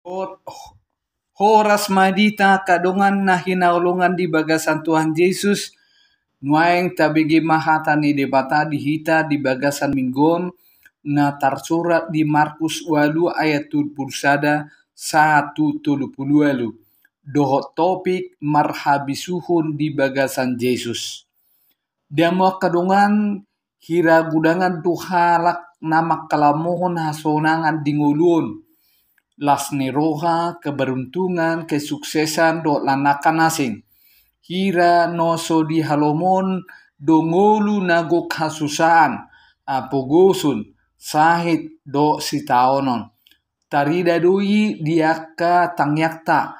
Horas madita kadongan na hinaulungan di bagasan Tuhan Yesus, nuaing tabigi mahata ni debata dihita di bagasan minggon na tersurat di Markus 8 ayat 21 1:32. Doho topik marhabisuhun di bagasan Yesus. Damo kadongan hira gudangan tuhalak nama kalamohon hasonangan dingulun. Lasni roha, keberuntungan, kesuksesan do lanakan asing. Hira noso di halomon dongolu nagok hasusaan, apogosun, sahit do sitaonon. Tarida doi diaka tangyakta,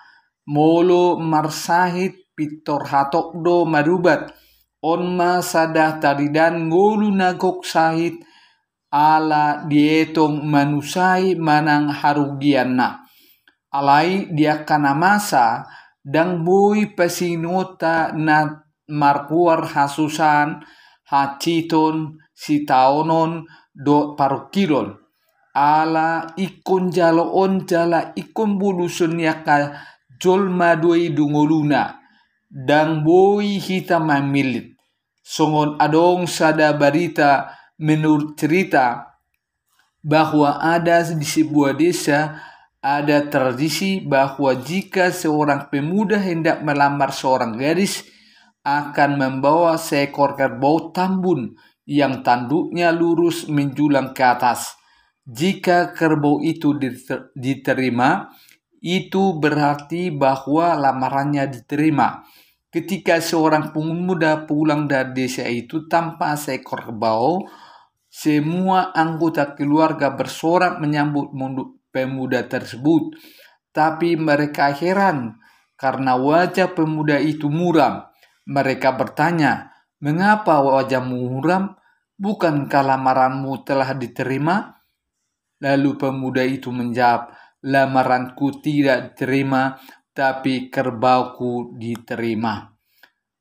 molo marsahit pitor hatok do marubat. Onma sadah taridan ngolu nagok sahit, ala dietong manusai manang harugian na. Alai dia kana masa dang boy pasinota na markuar hasusan haciton sitaonon do parukilon. Ala ikon jalo on jala ikon bulusun yaka jolma doi dungoluna dang boy hita mamilit. Songon adong sada barita menurut cerita bahwa ada di sebuah desa ada tradisi bahwa jika seorang pemuda hendak melamar seorang gadis akan membawa seekor kerbau tambun yang tanduknya lurus menjulang ke atas. Jika kerbau itu diterima, itu berarti bahwa lamarannya diterima. Ketika seorang pemuda pulang dari desa itu tanpa seekor kerbau, semua anggota keluarga bersorak menyambut pemuda tersebut. Tapi mereka heran karena wajah pemuda itu muram. Mereka bertanya, "Mengapa wajahmu muram? Bukankah lamaranmu telah diterima?" Lalu pemuda itu menjawab, "Lamaranku tidak diterima, tapi kerbauku diterima."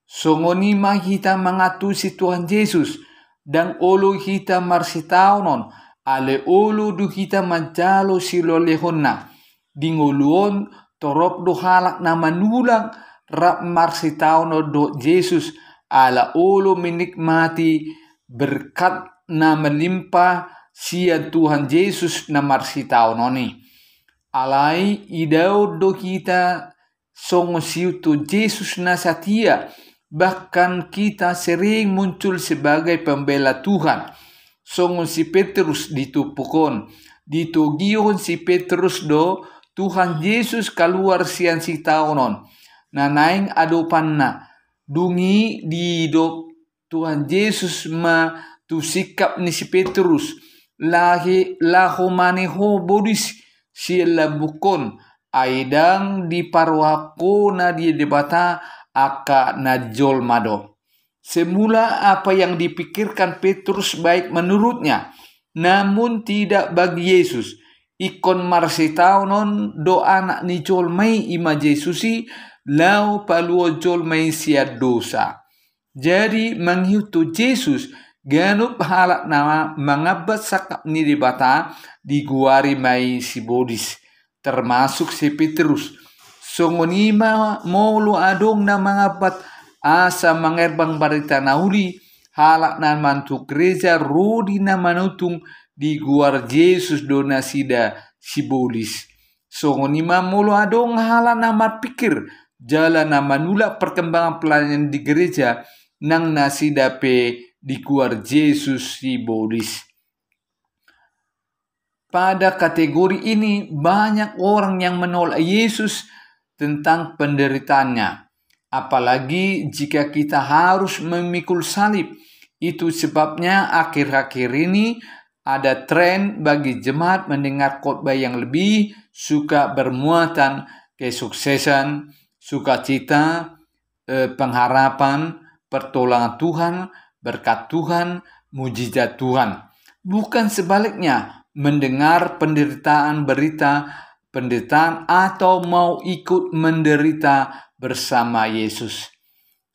Songonima kita mengatusi Tuhan Yesus dan olo kita marsitaunon ale olo du kita manjalo silolehonna dingoluon torop do halak na manulang rap marsitauno do Yesus ala olo menikmati berkat na melimpah sia Tuhan Yesus na marsitaunoni. Alai idao do kita songo siutu Yesus na satia. Bahkan kita sering muncul sebagai pembela Tuhan. Songon si Petrus ditupukon. Ditogion si Petrus do Tuhan Yesus keluar sian si taonon. Nanaing adopanna. Dungi di do Tuhan Yesus ma tu sikap ni si Petrus. Laho maneho bodis siela bukon. Aidang di parwako na di debata aka najol mado. Semula apa yang dipikirkan Petrus baik menurutnya, namun tidak bagi Yesus. Ikon marsitaunon do anak ni jol mai ima Yesusi lau paluo jol mai sia dosa. Jadi menghiutu Yesus ganup halak nama mengabat sakap ni dibata diguari mai si bodis, termasuk si Petrus. Songonima molu adong na mangapat asa mangerbang barita nauli halak na mantu gereja rodi na manutung di guar Yesus donasida sibolis. Songonima molu adong halak na marpikir jalan na manula perkembangan pelayanan di gereja nang nasida pe di guar Yesus sibolis. Pada kategori ini banyak orang yang menolak Yesus tentang penderitaannya. Apalagi jika kita harus memikul salib. Itu sebabnya akhir-akhir ini ada tren bagi jemaat mendengar khotbah yang lebih suka bermuatan kesuksesan, sukacita, pengharapan, pertolongan Tuhan, berkat Tuhan, mujizat Tuhan. Bukan sebaliknya, mendengar penderitaan penderitaan atau mau ikut menderita bersama Yesus.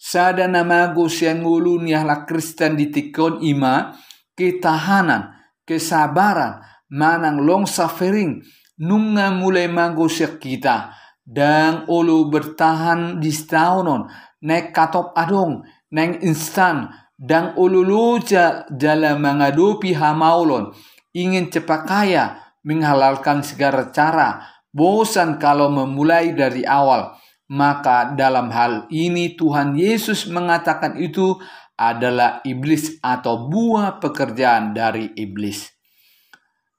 Sada namago siang ulun yahla Kristen ditikon ima ketahanan, kesabaran, manang long suffering, nunga mulai magosek kita, dan ulu bertahan di setaunon, naik katop adong, naik instan, dan ulu luja dalam menghadapi hamaulon, ingin cepat kaya, menghalalkan segala cara, bosan kalau memulai dari awal. Maka dalam hal ini Tuhan Yesus mengatakan itu adalah iblis atau buah pekerjaan dari iblis.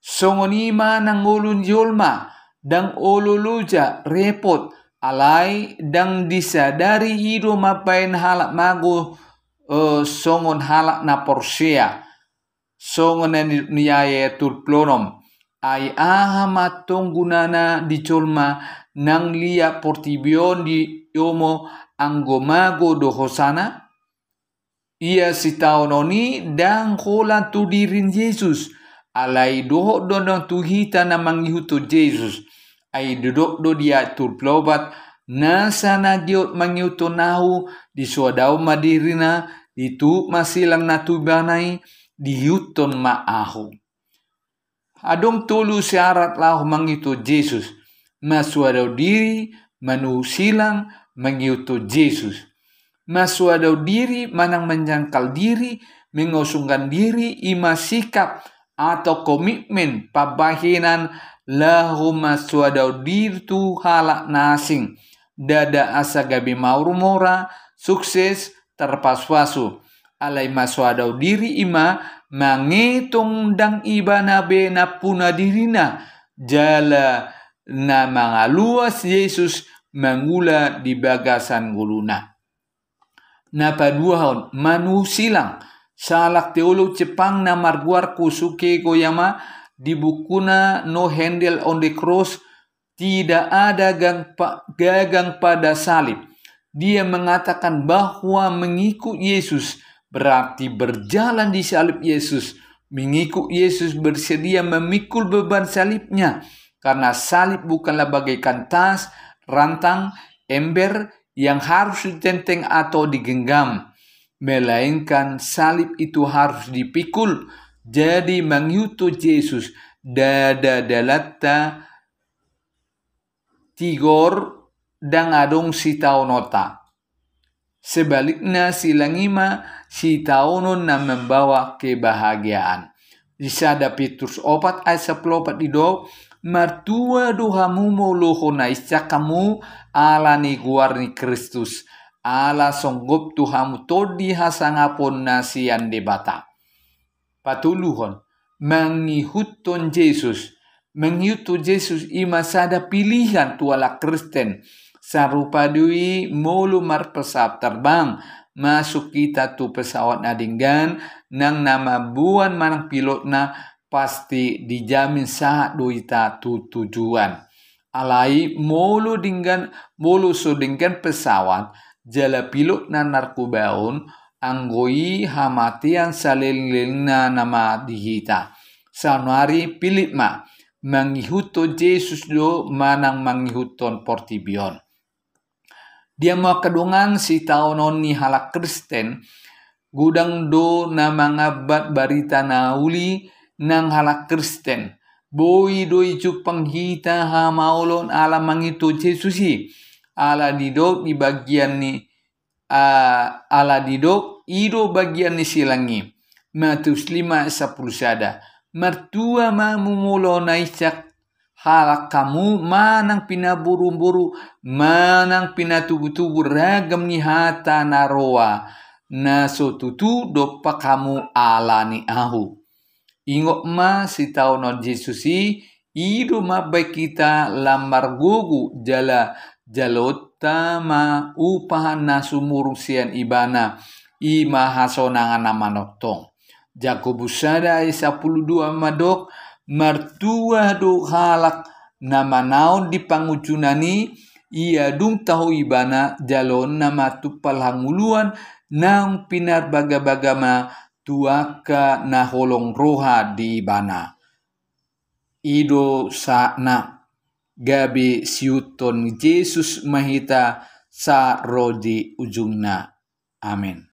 Songonima nang ulun yulma dang ululuja repot alai dang disadari ido mapain halak mago songon halak na porsia songon niaye tulplonom ai aha matong gunana di colma nang lia portibion di yomo anggomago do hosana ia si taononi dang kola tu dirin Yesus alai doho dondong tuhita na manghihuto Jesus ai duduk do dia tulplobat nasa na diot manghihuto nahu di suadau madirina itu masilang natubanai dihuton maahu. Adong tulu syarat lahu mangito Jesus. Masuadaw diri, manusilang mangito Jesus. Masuadaw diri, manang menjangkal diri, mengosongkan diri, ima sikap atau komitmen pabahinan lahu masuadaw diri tu halak nasing. Dada asa gabi maurumora, sukses, terpaswasu. Alai masuadaw diri ima, mangitong dang iba na bena puna dirina jala na mga luas Yesus mangula di bagasan guluna. Napaduahon manusilang salak teolog Jepang na marguar kusuke koyama di bukuna No Handle on the Cross tidak ada gagang pada salib. Dia mengatakan bahwa mengikut Yesus berarti berjalan di salib Yesus. Mengikut Yesus bersedia memikul beban salibnya. Karena salib bukanlah bagaikan tas, rantang, ember yang harus ditenteng atau digenggam. Melainkan salib itu harus dipikul. Jadi mengikut Yesus dada dalatta tigor dan adong si taonota. Sebaliknya si langima si taonon na membawa kebahagiaan. Di sada Petrus 4 ayat 10 dido martua dohamu moloho na isakamu ala ni guarni Kristus ala songgop tuhamu todi hasangapon nasian debata. Patuluhon mengikuton Yesus. Mengikuti Yesus ima sada pilihan tuala Kristen. Sarupa dui mulu marpesawat terbang masuk kita tu pesawat nadinggan nang nama buan manang pilotna pasti dijamin saat duita tu tujuan. Alai mulu so dinggan pesawat jala pilot na narkubaon anggoi hamatian salilingna nama dihita. Sanwari pilitma manghihuto Yesus do manang manghihuton portibion. Dia mau kedungan si taonon ni halak Kristen gudang do na mangabat barita na uli nang halak Kristen. Boi do icu penghita ha maulon ala mangito Yesusi. Ala didok di bagian ni ala didok ido bagian ni silangi. Matius 5:10 sada. Mertua mamumulo na isak halak kamu manang pinaburu-buru, manang pinatubu-tubu ragam ni hata naroa, na so tutu dopa kamu alani ahu. Ingok ma si taonon Yesusi, ido mabay kita lamar gugu jala jalota ma upahan na sumurung sian ibana, ima hasonangan na manotong. Jakobus sada ayat 12 madok, martua do halak nama naon di pangujunani ia dung tahu ibana jalon nama tupal hanguluan nang pinar baga-bagama tuaka na holong roha di ibana. Ido sakna gabi siuton Yesus mahita sa rodi ujungna. Amin.